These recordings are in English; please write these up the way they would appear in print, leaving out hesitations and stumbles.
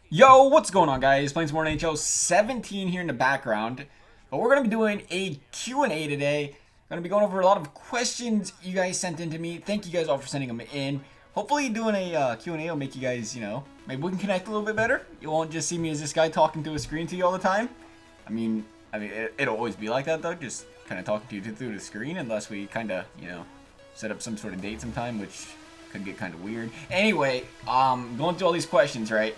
Yo, what's going on, guys? Playing some more NHL 17 here in the background. But we're going to be doing a Q&A today. Going to be going over a lot of questions you guys sent in to me. Thank you guys all for sending them in. Hopefully doing a Q&A will make you guys, maybe we can connect a little bit better. You won't just see me as this guy talking to a screen to you all the time. I mean, it'll always be like that, though. Just kind of talking to you through the screen unless we kind of, set up some sort of date sometime, which could get kind of weird. Anyway, going through all these questions, right?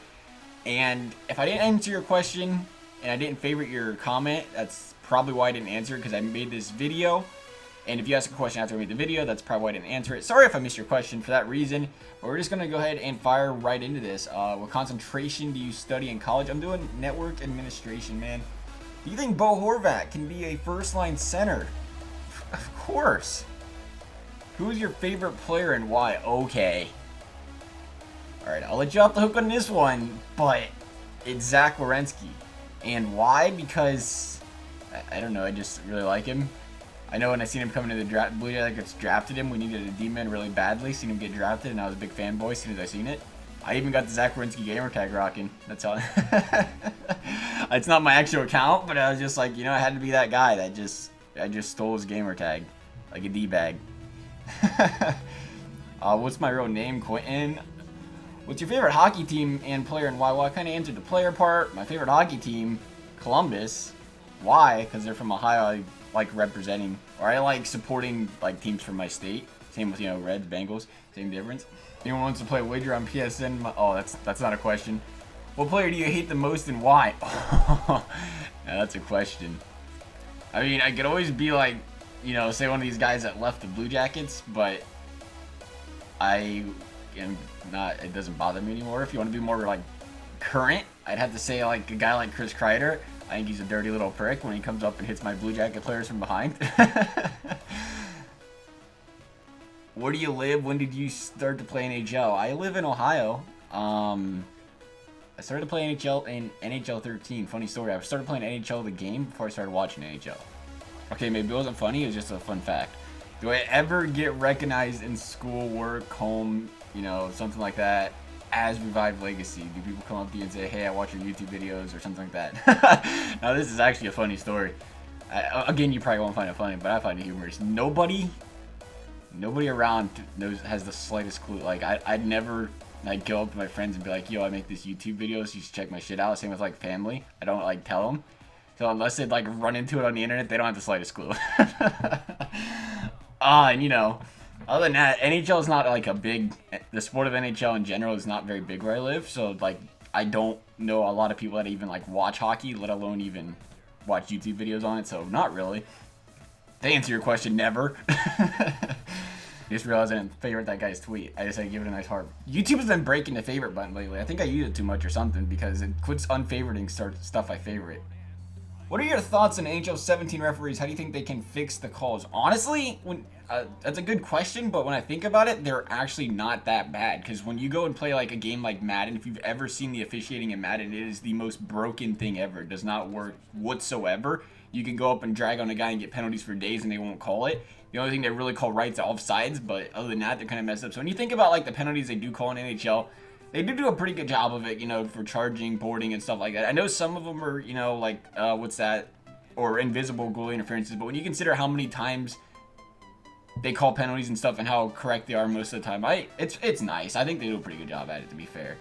And if I didn't answer your question and I didn't favorite your comment, that's probably why I didn't answer it, because I made this video. And if you ask a question after I made the video, that's probably why I didn't answer it. Sorry if I missed your question for that reason. But we're just going to go ahead and fire right into this. What concentration do you study in college? I'm doing network administration, man. Do you think Bo Horvat can be a first-line center? Of course. Who's your favorite player and why? Okay. Alright, I'll let you off the hook on this one, but it's Zach Werenski. And why? Because, I don't know, I just really like him. I know when I seen him coming to the draft, Blue Jackets drafted him, we needed a D-man really badly, seen him get drafted, and I was a big fanboy as soon as I seen it. I even got the Zach Werenski gamer tag rocking. That's all. It's not my actual account, but I was just like, I had to be that guy that I just stole his gamer tag, like a D-bag. What's my real name? Quentin. What's your favorite hockey team and player and why? Well, I kind of answered the player part. My favorite hockey team, Columbus. Why? Because they're from Ohio. I like representing, or I like supporting like teams from my state. Same with Reds, Bengals. Same difference. Anyone wants to play a wager on PSN? Oh, that's not a question. What player do you hate the most and why? Now that's a question. I mean, I could always be like, say one of these guys that left the Blue Jackets, but it doesn't bother me anymore. If you want to be more like current, I'd have to say like a guy like Chris Kreider. I think he's a dirty little prick when he comes up and hits my Blue Jacket players from behind. Where do you live? When did you start to play NHL? I live in Ohio. I started to play NHL in NHL 13. Funny story. I started playing NHL the game before I started watching NHL. Okay, maybe it wasn't funny. It was just a fun fact. Do I ever get recognized in school, work, home, something like that, as Revived Legacy? Do people come up to you and say, hey, I watch your YouTube videos or something like that? Now, this is actually a funny story. Again, you probably won't find it funny, but I find it humorous. Nobody around has the slightest clue. Like, I'd never go up to my friends and be like, yo, I make this YouTube video, so you should check my shit out. Same with, family. I don't, tell them. So unless they'd, run into it on the internet, they don't have the slightest clue. And other than that, NHL is not the sport of NHL in general is not very big where I live. So I don't know a lot of people that even watch hockey, let alone even watch YouTube videos on it. So not really. To answer your question, never. I just realized I didn't favorite that guy's tweet. I just give it a nice heart. YouTube has been breaking the favorite button lately. I think I use it too much or something because it quits unfavoriting stuff I favorite. What are your thoughts on NHL 17 referees? How do you think they can fix the calls? Honestly, that's a good question, but when I think about it, they're actually not that bad. Because when you go and play a game like Madden, if you've ever seen the officiating in Madden, it is the most broken thing ever. It does not work whatsoever. You can go up and drag on a guy and get penalties for days and they won't call it. The only thing they really call right's offsides, but other than that, they're kind of messed up. So when you think about the penalties they do call in NHL, they do a pretty good job of it, for charging, boarding, and stuff like that. I know some of them are, what's that? Or invisible goal interferences. But when you consider how many times they call penalties and stuff and how correct they are most of the time, it's nice. I think they do a pretty good job at it, to be fair.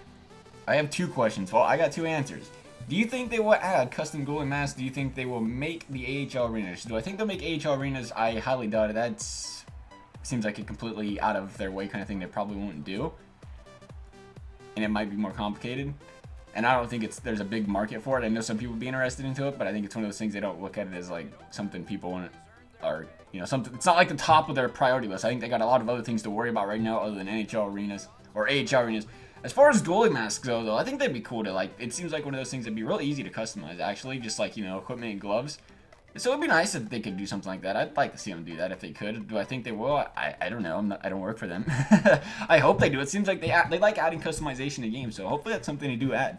I have two questions. Well, I got two answers. Do you think they will add custom goalie masks? Do you think they will make the AHL arenas? Do I think they'll make AHL arenas? I highly doubt it. That seems like a completely out of their way kind of thing they probably won't do. And it might be more complicated. And I don't think there's a big market for it. I know some people would be interested into it, but I think it's one of those things they don't look at it as something people want or something. It's not like the top of their priority list. I think they got a lot of other things to worry about right now other than NHL arenas or AHL arenas. As far as goalie masks go, though, I think they'd be cool to it seems like one of those things that'd be real easy to customize actually, just equipment and gloves. So it'd be nice if they could do something like that. I'd like to see them do that if they could. Do I think they will? I don't know. I don't work for them. I hope they do. It seems like they like adding customization to games, so hopefully that's something they do add.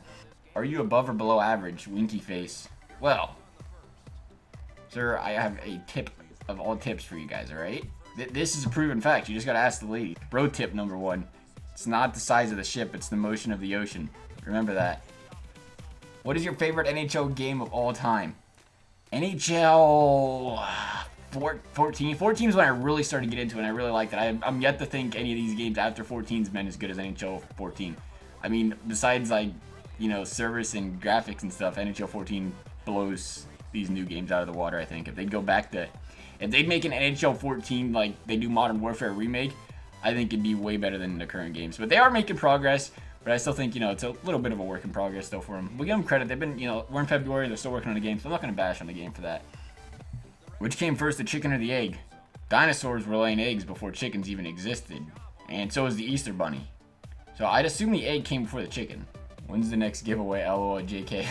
Are you above or below average? Winky face. Well, sir, I have a tip of all tips for you guys, alright? This is a proven fact. You just gotta ask the lady. Bro tip number 1. It's not the size of the ship, it's the motion of the ocean. Remember that. What is your favorite NHL game of all time? NHL 14. 14 is when I really started to get into it, and I really liked it. I'm yet to think any of these games after 14's been as good as NHL 14. I mean, besides, like, you know, service and graphics and stuff, NHL 14 blows these new games out of the water, I think. If they'd go back to... If they'd make an NHL 14 like they do Modern Warfare remake, I think it'd be way better than the current games. But they are making progress, but I still think, you know, it's a little bit of a work in progress still for them. We give them credit. They've been, you know, we're in February, they're still working on the game, so I'm not going to bash on the game for that. Which came first, the chicken or the egg? Dinosaurs were laying eggs before chickens even existed. And so is the Easter Bunny. So I'd assume the egg came before the chicken. When's the next giveaway? LOL, JK.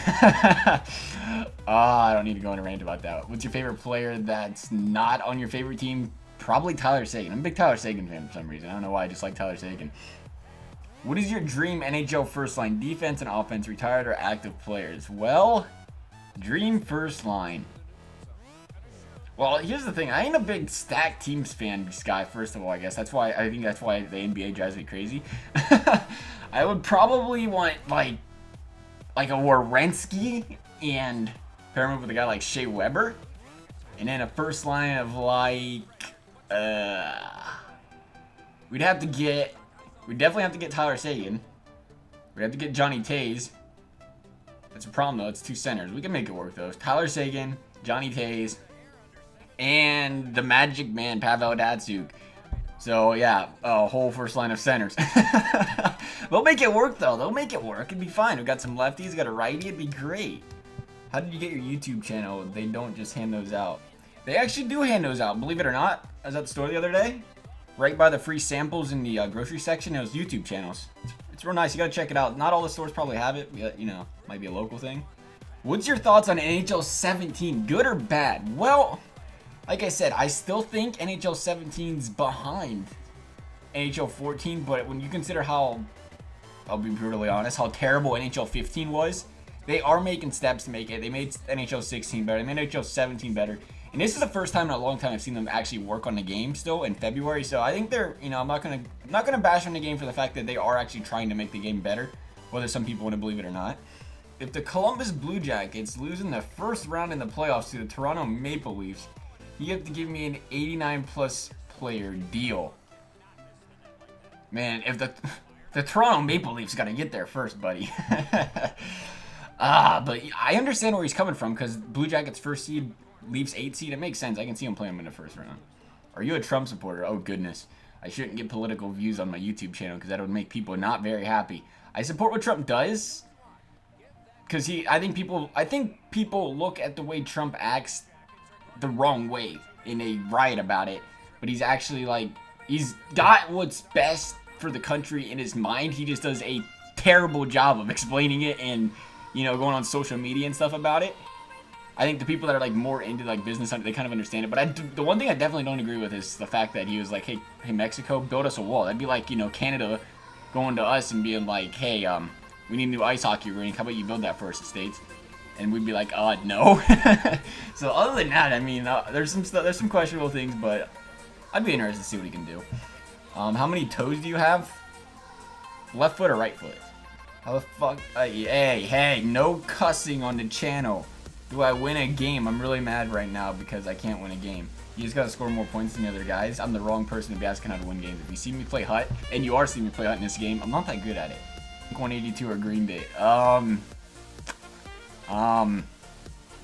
I don't need to go on a rant about that. What's your favorite player that's not on your favorite team? Probably Tyler Seguin. I'm a big Tyler Seguin fan for some reason. I don't know why, I just like Tyler Seguin. What is your dream NHL first line? Defense and offense, retired or active players? Well, dream first line. Well, here's the thing. I ain't a big stacked teams fan, Sky, first of all, I guess. I think that's why the NBA drives me crazy. I would probably want, like a Werenski and pair him up with a guy like Shea Weber. And then a first line of, like, we'd definitely have to get Tyler Seguin. We'd have to get Johnny Tays. That's a problem, though. It's 2 centers. We can make it work, though. Tyler Seguin, Johnny Tays, and the Magic Man, Pavel Datsyuk. So, yeah, a whole first line of centers. They'll make it work, though. They'll make it work. It'd be fine. We've got some lefties, got a righty. It'd be great. How did you get your YouTube channel? They don't just hand those out. They actually do hand those out, believe it or not. I was at the store the other day. Right by the free samples in the grocery section, those YouTube channels. It's real nice. You gotta check it out. Not all the stores probably have it. You know, might be a local thing. What's your thoughts on NHL 17? Good or bad? Well... Like I said, I still think NHL 17's behind NHL 14, but when you consider how, I'll be brutally honest, how terrible NHL 15 was, they are making steps to make it. They made NHL 16 better, they made NHL 17 better, and this is the first time in a long time I've seen them actually work on the game still in February, so I think they're, you know, I'm not gonna bash on the game for the fact that they are actually trying to make the game better, whether some people want to believe it or not. If the Columbus Blue Jackets lose in the first round in the playoffs to the Toronto Maple Leafs, you have to give me an 89-plus player deal. Man, if the Toronto Maple Leafs got to get there first, buddy. But I understand where he's coming from, because Blue Jackets first seed, Leafs 8 seed, it makes sense. I can see him playing him in the first round. Are you a Trump supporter? Oh, goodness. I shouldn't get political views on my YouTube channel, because that would make people not very happy. I support what Trump does, because I think people look at the way Trump acts the wrong way in a riot about it, but he's actually, like, he's got what's best for the country in his mind. He just does a terrible job of explaining it and, you know, going on social media and stuff about it. I think the people that are, like, more into, like, business, they kind of understand it, but the one thing I definitely don't agree with is the fact that he was like, hey Mexico, build us a wall. That'd be like, you know, Canada going to us and being like, hey, we need a new ice hockey rink, how about you build that for us, States? And we'd be like, no. So other than that, I mean, there's some questionable things, but I'd be interested to see what he can do. How many toes do you have? Left foot or right foot? How the fuck? Hey, no cussing on the channel. Do I win a game? I'm really mad right now because I can't win a game. You just gotta score more points than the other guys. I'm the wrong person to be asking how to win games. If you see me play Hut, and you are seeing me play Hut in this game, I'm not that good at it. 182 or Green Day.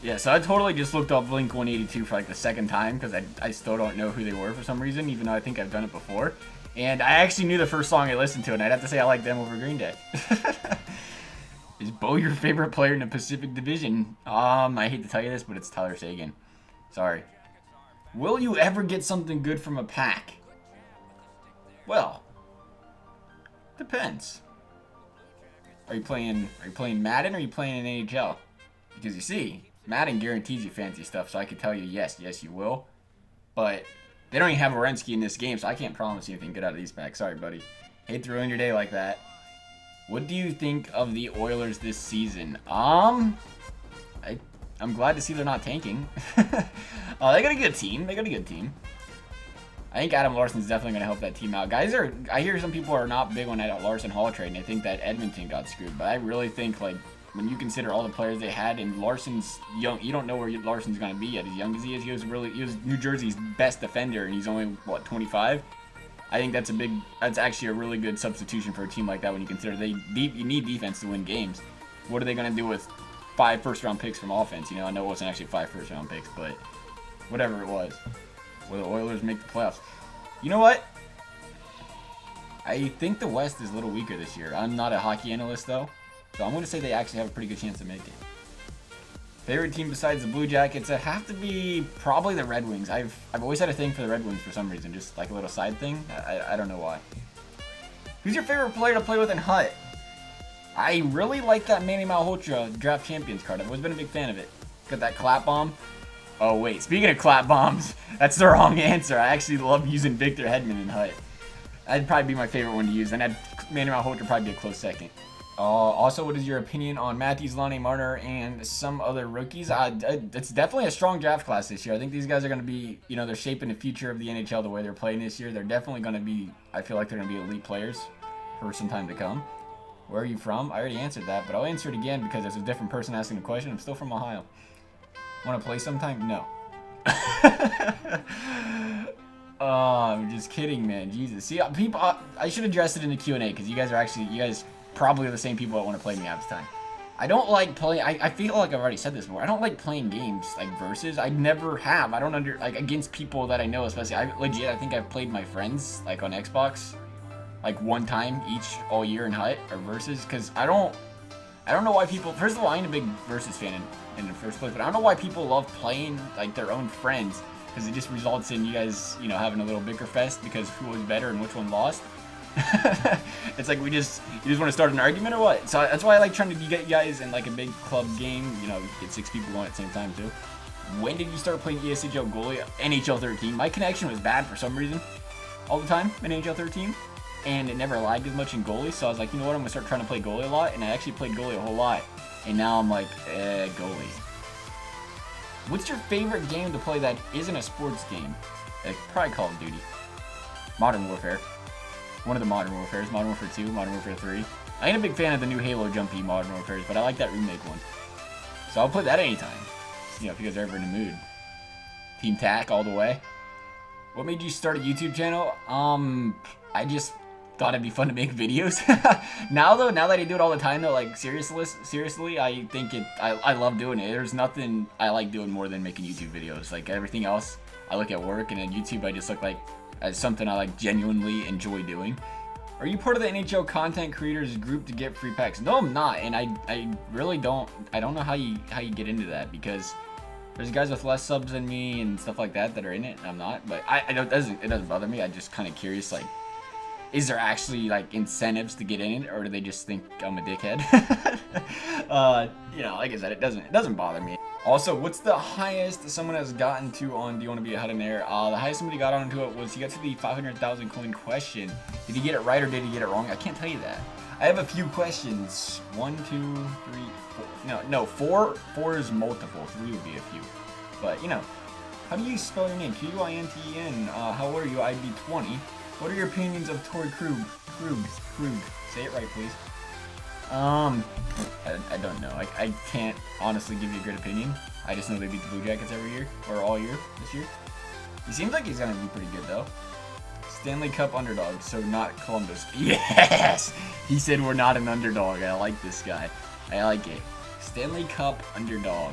Yeah, so I totally just looked up Blink-182 for like the second time because I still don't know who they were for some reason, even though I think I've done it before. And I actually knew the first song I listened to, and I'd have to say I like them over Green Day. Is Bo your favorite player in the Pacific Division? I hate to tell you this, but it's Tyler Seguin. Sorry. Will you ever get something good from a pack? Well, depends. Are you playing Madden or are you playing in NHL? Because you see, Madden guarantees you fancy stuff, so I could tell you yes, you will. But they don't even have Werenski in this game, so I can't promise you anything good out of these packs. Sorry, buddy. Hate to ruin your day like that. What do you think of the Oilers this season? I'm glad to see they're not tanking. They got a good team. I think Adam Larson's definitely going to help that team out. I hear some people are not big on that Larson Hall trade, and they think that Edmonton got screwed. But I really think, like, when you consider all the players they had, and Larson's young, you don't know where Larson's going to be yet. As young as he is, he was New Jersey's best defender, and he's only, what, 25? I think that's actually a really good substitution for a team like that when you consider you need defense to win games. What are they going to do with 5 first-round picks from offense? You know, I know it wasn't actually 5 first-round picks, but whatever it was. Will the Oilers make the playoffs? You know what? I think the West is a little weaker this year. I'm not a hockey analyst, though, so I'm going to say they actually have a pretty good chance to make it. Favorite team besides the Blue Jackets? It'd have to be probably the Red Wings. I've always had a thing for the Red Wings for some reason, just like a little side thing. I don't know why. Who's your favorite player to play with in Hut? I really like that Manny Malhotra Draft Champions card. I've always been a big fan of it. Got that clap bomb. Oh wait, speaking of clap bombs, that's the wrong answer. I actually love using Victor Hedman in Hut. That'd probably be my favorite one to use, and Manny Malhotra probably be a close second. Also, what is your opinion on Matthews, Lonnie Marner, and some other rookies? It's definitely a strong draft class this year. I think these guys are going to be, you know, they're shaping the future of the NHL the way they're playing this year. They're definitely going to be, I feel like they're going to be elite players for some time to come. Where are you from? I already answered that, but I'll answer it again because it's a different person asking the question. I'm still from Ohio. Want to play sometime? No. Oh, I'm just kidding, man. Jesus. See, people, I should address it in the Q&A because you guys probably are the same people that want to play me half the time. I don't like playing. I feel like I've already said this before. I don't like playing games like versus. I never have. I don't like against people that I know, especially. I think I've played my friends like on Xbox, like one time each all year in Hut or versus. Because I don't know why people. First of all, I ain't a big versus fan in the first place, but I don't know why people love playing like their own friends. Because it just results in you guys, you know, having a little bicker fest because who was better and which one lost. It's like you just want to start an argument or what? So that's why I like trying to get you guys in like a big club game, you know, get 6 people going at the same time too. When did you start playing ESHL goalie? NHL 13. My connection was bad for some reason all the time in NHL 13, and it never lagged as much in goalie. So I was like, you know what, I'm gonna start trying to play goalie a lot, and I actually played goalie a whole lot. And now I'm like, goalie. What's your favorite game to play that isn't a sports game? Probably Call of Duty. Modern Warfare. One of the Modern Warfares. Modern Warfare 2, Modern Warfare 3. I ain't a big fan of the new Halo Jumpy Modern Warfares, but I like that remake one. So I'll play that anytime. You know, if you guys are ever in the mood. Team TAC all the way. What made you start a YouTube channel? I just thought it'd be fun to make videos. Now that I do it all the time though, like seriously, I think I love doing it. There's nothing I like doing more than making YouTube videos. Like everything else, I look at work, and then YouTube I just look like as something I like genuinely enjoy doing. Are you part of the NHL content creators group to get free packs? No, I'm not, and I really don't. I don't know how you get into that because there's guys with less subs than me and stuff like that are in it, and I'm not. But it doesn't bother me. I'm just kind of curious, like, is there actually like incentives to get in it, or do they just think I'm a dickhead? You know, like I said, it doesn't bother me. Also, what's the highest someone has gotten to on Do You Want to Be a Hut in Air? The highest somebody got onto it was he got to the 500,000 coin question. Did he get it right or did he get it wrong? I can't tell you that. I have a few questions. 1, 2, 3, 4. No, 4 is multiple. 3 would be a few. But you know, how do you spell your name? Quinten. How old are you? I'd be 20. What are your opinions of Torrey Krug? Say it right, please. I don't know. I can't honestly give you a good opinion. I just know they beat the Blue Jackets every year, or all year this year. He seems like he's gonna be pretty good though. Stanley Cup underdog, so not Columbus. Yes! He said we're not an underdog. I like this guy. I like it. Stanley Cup underdog.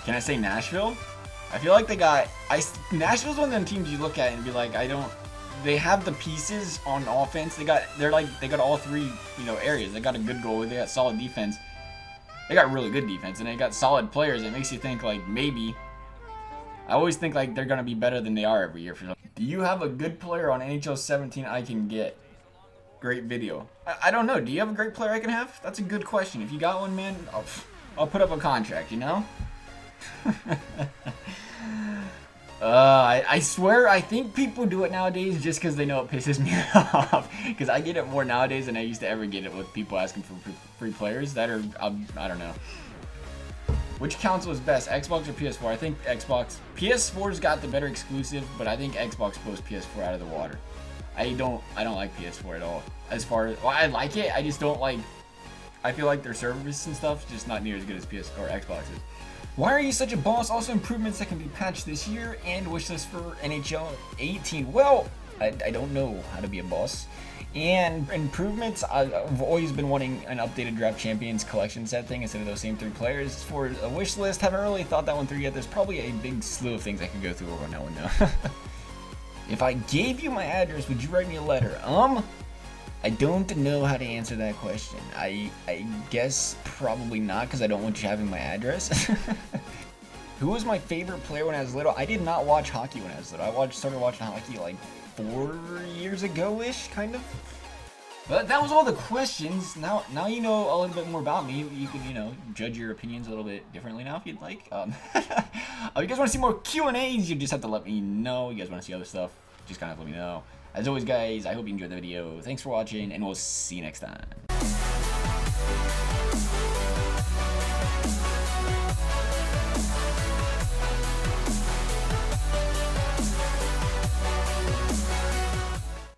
Can I say Nashville? I feel like Nashville's one of them teams you look at and be like, they have the pieces on offense. They got all 3, you know, areas. They got a good goalie. They got solid defense. They got really good defense, and they got solid players. It makes you think like maybe. I always think like they're gonna be better than they are every year. Do you have a good player on NHL 17 I can get? Great video. I don't know. Do you have a great player I can have? That's a good question. If you got one, man, I'll put up a contract. You know. I swear, I think people do it nowadays just because they know it pisses me off. Because I get it more nowadays than I used to ever get it with people asking for free players that are, I don't know. Which console is best, Xbox or PS4? I think Xbox. PS4's got the better exclusive, but I think Xbox blows PS4 out of the water. I don't like PS4 at all. As far as, well, I like it, I just don't like, I feel like their service and stuff just not near as good as PS or Xbox is. Why are you such a boss? Also improvements that can be patched this year and wishlist for NHL 18. Well, I don't know how to be a boss. And improvements, I've always been wanting an updated draft champions collection set thing instead of those same 3 players. For a wish list, haven't really thought that one through yet. There's probably a big slew of things I could go through over that one though. If I gave you my address, would you write me a letter? I don't know how to answer that question. I guess probably not, because I don't want you having my address. Who was my favorite player when I was little? I did not watch hockey when I was little. I started watching hockey like 4 years ago-ish, kind of. But that was all the questions. Now you know a little bit more about me. You can, judge your opinions a little bit differently now if you'd like. If you guys want to see more Q&As, you just have to let me know. You guys want to see other stuff, just kind of let me know. As always, guys, I hope you enjoyed the video. Thanks for watching, and we'll see you next time.